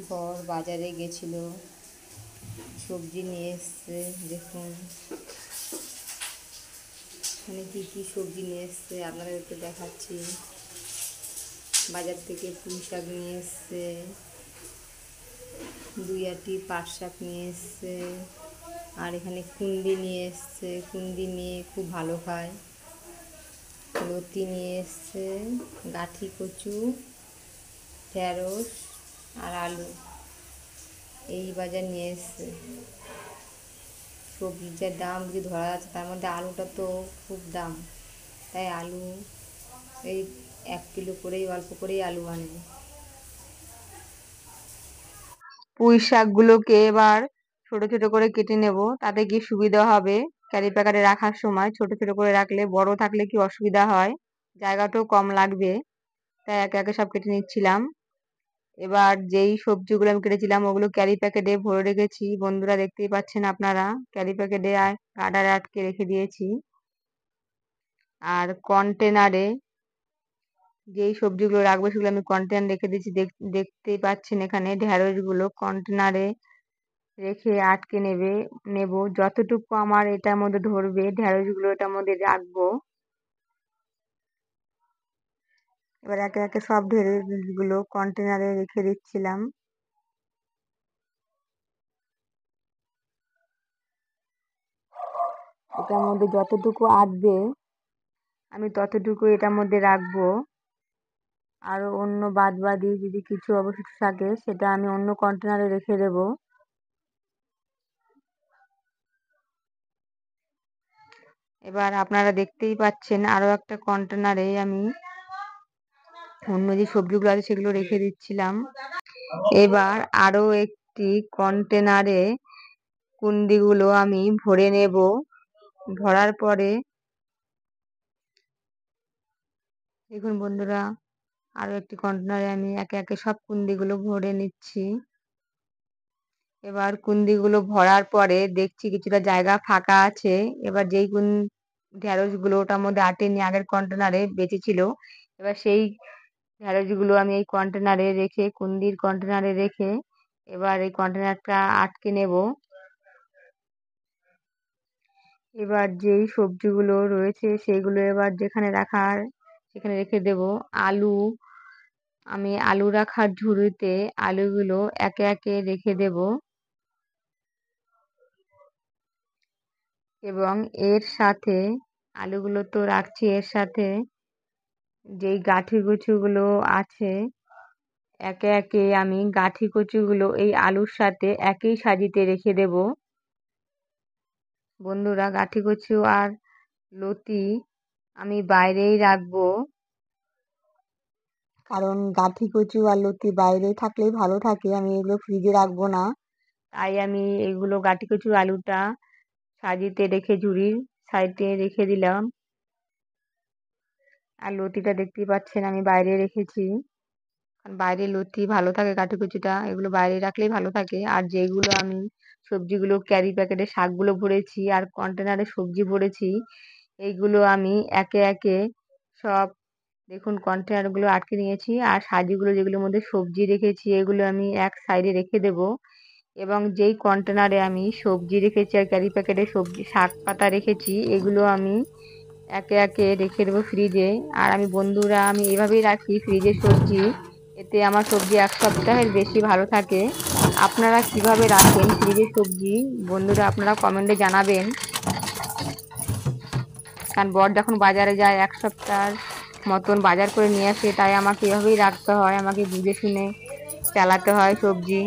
বর বাজারে গেছিল, সবজি নিয়ে এসছে। দেখুন এখানে কী কী সবজি নিয়ে এসছে আপনাদেরকে দেখাচ্ছি। বাজার থেকে পুঁই শাক নিয়ে এসছে, 2 আটি পাট শাক নিয়ে এসছে, আর এখানে কুন্দি নিয়ে এসছে। কুন্দি নিয়ে খুব ভালো খায়। লতি নিয়ে এসছে, গাঠি কচু, ঢেঁড়স আর আলু এই বাজার নিয়ে এসছে। সবজির যা দাম যদি ধরা যাচ্ছে, তার মধ্যে আলুটা তো খুব দাম, তাই আলু এই 1 কিলো করেই, অল্প করেই আলু আনে। পুঁই শাকগুলোকে এবার ছোট ছোট করে কেটে নেব, তাতে কি সুবিধা হবে ক্যারি প্যাকেটে রাখার সময়। ছোট ছোট করে রাখলে, বড় থাকলে কি অসুবিধা হয়, জায়গাটাও কম লাগবে, তাই একে একে সব কেটে নিচ্ছিলাম। এবার যেই সবজিগুলো আমি কেটেছিলাম ওগুলো ক্যারি প্যাকেটে ভরে রেখেছি। বন্ধুরা দেখতেই পাচ্ছেন আপনারা, ক্যারি প্যাকেটে গার্ডারে আটকে রেখে দিয়েছি। আর কন্টেনারে যেই সবজিগুলো রাখবো সেগুলো আমি কন্টেনার রেখে দিয়েছি। দেখতেই পাচ্ছেন এখানে ঢেঁড়সগুলো কন্টেনারে রেখে আটকে নেব। যতটুকু আমার এটার মধ্যে ধরবে ঢেঁড়সগুলো এটার মধ্যে রাখবো। এবার একে একে সব ঢেঁড়সগুলো কন্টেনারে রেখে দিচ্ছিলাম। এটার মধ্যে যতটুকু আটবে আমি ততটুকু এটার মধ্যে রাখবো। আর অন্য বাদবাকি যদি কিছু অবশিষ্ট থাকে সেটা আমি অন্য কন্টেনারে রেখে দেব। এবার আপনারা দেখতেই পাচ্ছেন আরো একটা কন্টেনারে আমি অন্য যে সবজিগুলো আছে সেগুলো রেখে দিচ্ছিলাম। এবার আরো একটি কন্টেনারে কুন্দিগুলো আমি ভরে নেব। ভরার পরে দেখুন বন্ধুরা, আরো একটি কন্টেনারে আমি একে একে সব কুন্দিগুলো ভরে নিচ্ছি। এবার কুন্দিগুলো ভরার পরে দেখছি কিছুটা জায়গা ফাঁকা আছে। এবার যেই ঢেঁড়সগুলো ওটার মধ্যে আটেনি, আগের কন্টেনারে বেঁচে ছিল, এবার সেই ঢেঁড়সগুলো আমি এই কন্টেনারে রেখে, কুন্দির কন্টেনারে রেখে এবার এই কন্টেনারটা আটকে নেব। এবার যেই সবজিগুলো রয়েছে সেইগুলো এবার যেখানে রাখার সেখানে রেখে দেব। আমি আলু রাখার ঝুড়িতে আলুগুলো একে একে রেখে দেব এবং এর সাথে আলুগুলো তো রাখছি, এর সাথে যেই গাঠি কচুগুলো আছে একে একে আমি গাঠি কচুগুলো এই আলুর সাথে একই সাজিতে রেখে দেব। বন্ধুরা গাঠি কচু আর লতি আমি বাইরেই রাখবো, কারণ গাঠি কচু আর লতি বাইরে থাকলেই ভালো থাকে, আমি এগুলো ফ্রিজে রাখবো না। তাই আমি এগুলো গাঠি কচু আলুটা সাজিতে রেখে ঝুড়ির সাইডে রেখে দিলাম। আর লতিটা দেখতেই পাচ্ছেন আমি বাইরে রেখেছি, কারণ বাইরে লতি ভালো থাকে, গাঠি কচুটা এগুলো বাইরে রাখলেই ভালো থাকে। আর যেগুলো আমি সবজিগুলো ক্যারি প্যাকেটে শাকগুলো ভরেছি আর কন্টেনারে সবজি ভরেছি, এইগুলো আমি একে একে সব দেখুন কন্টেনারগুলো আটকে নিয়েছি। আর সাজিগুলো যেগুলোর মধ্যে সবজি রেখেছি এগুলো আমি এক সাইডে রেখে দেব। এবং যেই কন্টেনারে আমি সবজি রেখেছি আর ক্যারি প্যাকেটে সবজি শাক পাতা রেখেছি এগুলো আমি একে একে রেখে দেবো ফ্রিজে। আর বন্ধুরা আমি এভাবেই রাখি ফ্রিজে সবজি, এতে আমার সবজি 1 সপ্তাহের বেশি ভালো থাকে। আপনারা কিভাবে রাখেন ফ্রিজে সবজি বন্ধুরা আপনারা কমেন্টে জানাবেন। কারণ বর যখন বাজারে যায় 1 সপ্তাহ মতন বাজার করে নিয়ে আসে, তাই আমাকে এভাবেই রাখতে হয়, আমাকে বুঝে শুনে চালাতে হয় সবজি।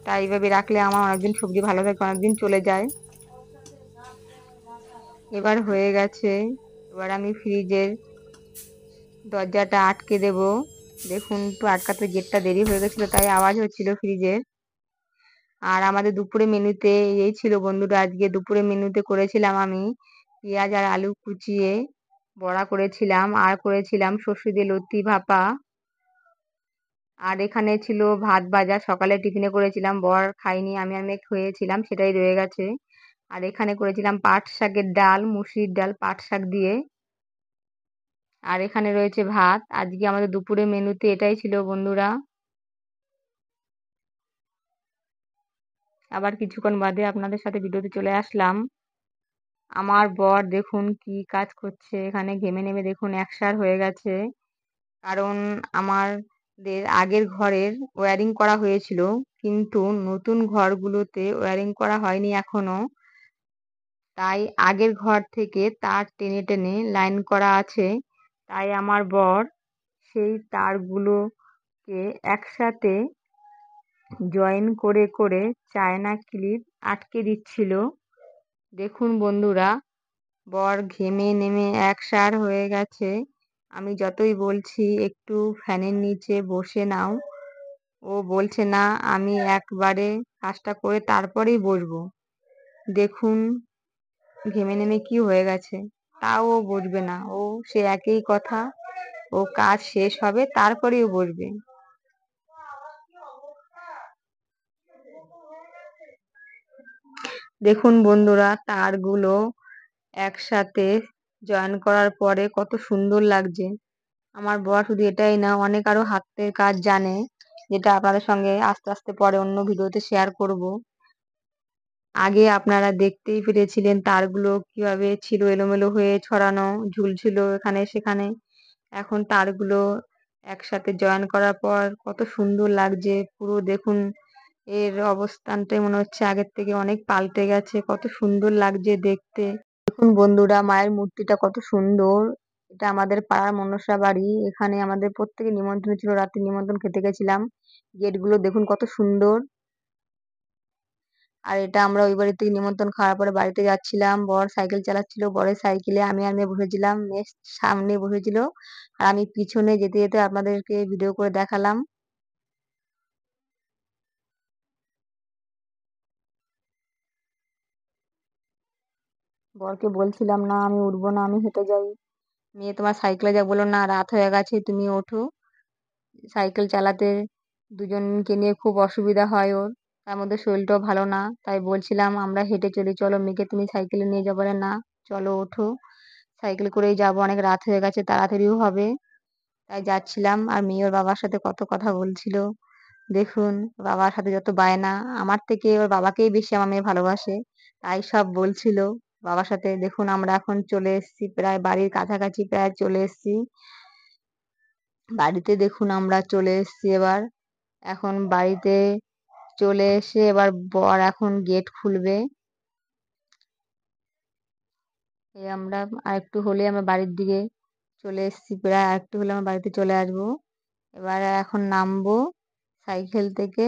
তাই এইভাবে রাখলে আমার অনেকদিন সবজি ভালো থাকে, অনেকদিন চলে যায়। এবার হয়ে গেছে, এবার আমি ফ্রিজের দরজাটা আটকে দেব। দেখুন তো আটকাতে গেটটা দেরি হয়ে গেছিলো তাই আওয়াজ হচ্ছিল ফ্রিজের। আর আমাদের দুপুরে মেনুতে এই ছিল বন্ধুরা, আজকে দুপুরে মেনুতে করেছিলাম আমি পেঁয়াজ আর আলু কুচিয়ে বড়া করেছিলাম, আর করেছিলাম সর্ষে দিয়ে লতি ভাপা। আর এখানে ছিল ভাত ভাজা, সকালে টিফিনে করেছিলাম, বর খাইনি, আমি আর মেয়ে খেয়েছিলাম, সেটাই রয়ে গেছে। আর এখানে করেছিলাম পাট শাকের ডাল, মুসুরির ডাল পাট শাক দিয়ে। আর এখানে রয়েছে ভাত। আজকে আমাদের দুপুরে মেনুতে এটাই ছিল বন্ধুরা। আবার কিছুক্ষণ বাদে আপনাদের সাথে ভিডিওতে চলে আসলাম। আমার বর দেখুন কি কাজ করছে, এখানে ঘেমে নেমে দেখুন একসার হয়ে গেছে। কারণ আমাদের আগের ঘরের ওয়্যারিং করা হয়েছিল, কিন্তু নতুন ঘরগুলোতে ওয়্যারিং করা হয়নি এখনো। তাই আগের ঘর থেকে তার টেনে টেনে লাইন করা আছে। তাই আমার বর সেই তারগুলোকে একসাথে জয়েন করে করে চায়না ক্লিপ আটকে দিচ্ছিল। দেখুন বন্ধুরা, বর ঘেমে নেমে একসার হয়ে গেছে। আমি যতই বলছি একটু ফ্যানের নিচে বসে নাও, ও বলছে না, আমি একবারে কাজটা করে তারপরেই বসবো। দেখুন ঘেমে নেমে কি হয়ে গেছে, তাও ও বসবে না। সে একই কথা, ও কাজ শেষ হবে তারপরেই ও বসবে। দেখুন বন্ধুরা, তারগুলো একসাথে জয়েন করার পরে কত সুন্দর লাগছে। আমার বর শুধু এটাই না, অনেক আরো হাতের কাজ জানে, যেটা আপনাদের সঙ্গে আস্তে আস্তে পরে অন্য ভিডিওতে শেয়ার করব। আগে আপনারা দেখতেই পেরেছিলেন তারগুলো কিভাবে ছিল এলোমেলো হয়ে ছড়ানো, ঝুলছিল এখানে সেখানে। এখন তারগুলো একসাথে জয়েন করার পর কত সুন্দর লাগছে। পুরো দেখুন এর অবস্থানটাই মনে হচ্ছে আগের থেকে অনেক পাল্টে গেছে, কত সুন্দর লাগছে দেখতে। দেখুন বন্ধুরা, মায়ের মূর্তিটা কত সুন্দর। এটা আমাদের পাড়ার মনসা বাড়ি, এখানে আমাদের প্রত্যেকে নিমন্ত্রণ ছিল, রাতে নিমন্ত্রণ খেতে গেছিলাম। গেটগুলো দেখুন কত সুন্দর। আর এটা আমরা ওই বাড়ি থেকে নিমন্ত্রণ খাওয়ার পরে বাড়িতে যাচ্ছিলাম, বর সাইকেল চালাচ্ছিল, বরের সাইকেলে আমি আর মেয়ে বসেছিলাম, মেয়ে সামনে বসেছিল আর আমি পিছনে যেতে যেতে আপনাদেরকে ভিডিও করে দেখালাম। বরকে বলছিলাম না আমি উঠবো না, আমি হেঁটে যাই। মেয়ে তোমার সাইকেলে যা, বললো না রাত হয়ে গেছে তুমি ওঠো। সাইকেল চালাতে দুজনকে নিয়ে খুব অসুবিধা হয় ওর, তার মধ্যে শরীরটাও ভালো না। তাই বলছিলাম আমরা হেঁটে চলি, চলো মেয়েকে তুমি সাইকেলে নিয়ে যাবো। বলে না, চলো ওঠো, সাইকেল করেই যাবো, অনেক রাত হয়ে গেছে, তাড়াতাড়িও হবে। তাই যাচ্ছিলাম, আর মেয়ে ওর বাবার সাথে কত কথা বলছিল। দেখুন বাবার সাথে যত বায়না, আমার থেকে ওর বাবাকেই বেশি আমার মেয়ে ভালোবাসে, তাই সব বলছিল বাবার সাথে। দেখুন আমরা এখন চলে এসেছি, প্রায় বাড়ির কাছাকাছি প্রায় চলে এসেছি বাড়িতে। দেখুন আমরা চলে এসেছি এবার, এখন বাড়িতে চলে এসে এবার বর এখন গেট খুলবে। এই আমরা আরেকটু হলে আমরা বাড়ির দিকে চলে এসেছি, প্রায় আরেকটু হলে আমরা বাড়িতে চলে আসবো। এবারে এখন নামবো সাইকেল থেকে,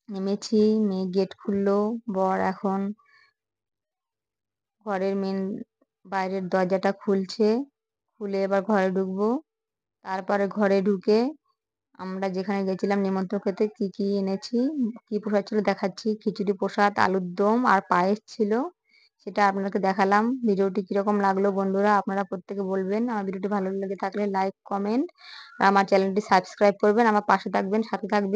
নেমেছি, মেয়ে গেট খুললো। বর এখন ঘরের মেন বাইরের দরজাটা খুলছে, খুলে এবার ঘরে ঢুকবো। তারপরে ঘরে ঢুকে আমরা যেখানে গেছিলাম নিমন্ত্রণ খেতে, কি কি এনেছি, কি প্রসাদ ছিল দেখাচ্ছি। খিচুড়ি প্রসাদ, আলুর দম আর পায়েস ছিল, সেটা আপনাকে দেখালাম। ভিডিওটি কিরকম লাগলো বন্ধুরা আপনারা প্রত্যেকে বলবেন। আমার ভিডিওটি ভালো লেগে থাকলে লাইক, কমেন্ট আর আমার চ্যানেলটি সাবস্ক্রাইব করবেন, আমার পাশে থাকবেন, সাথে থাকবেন।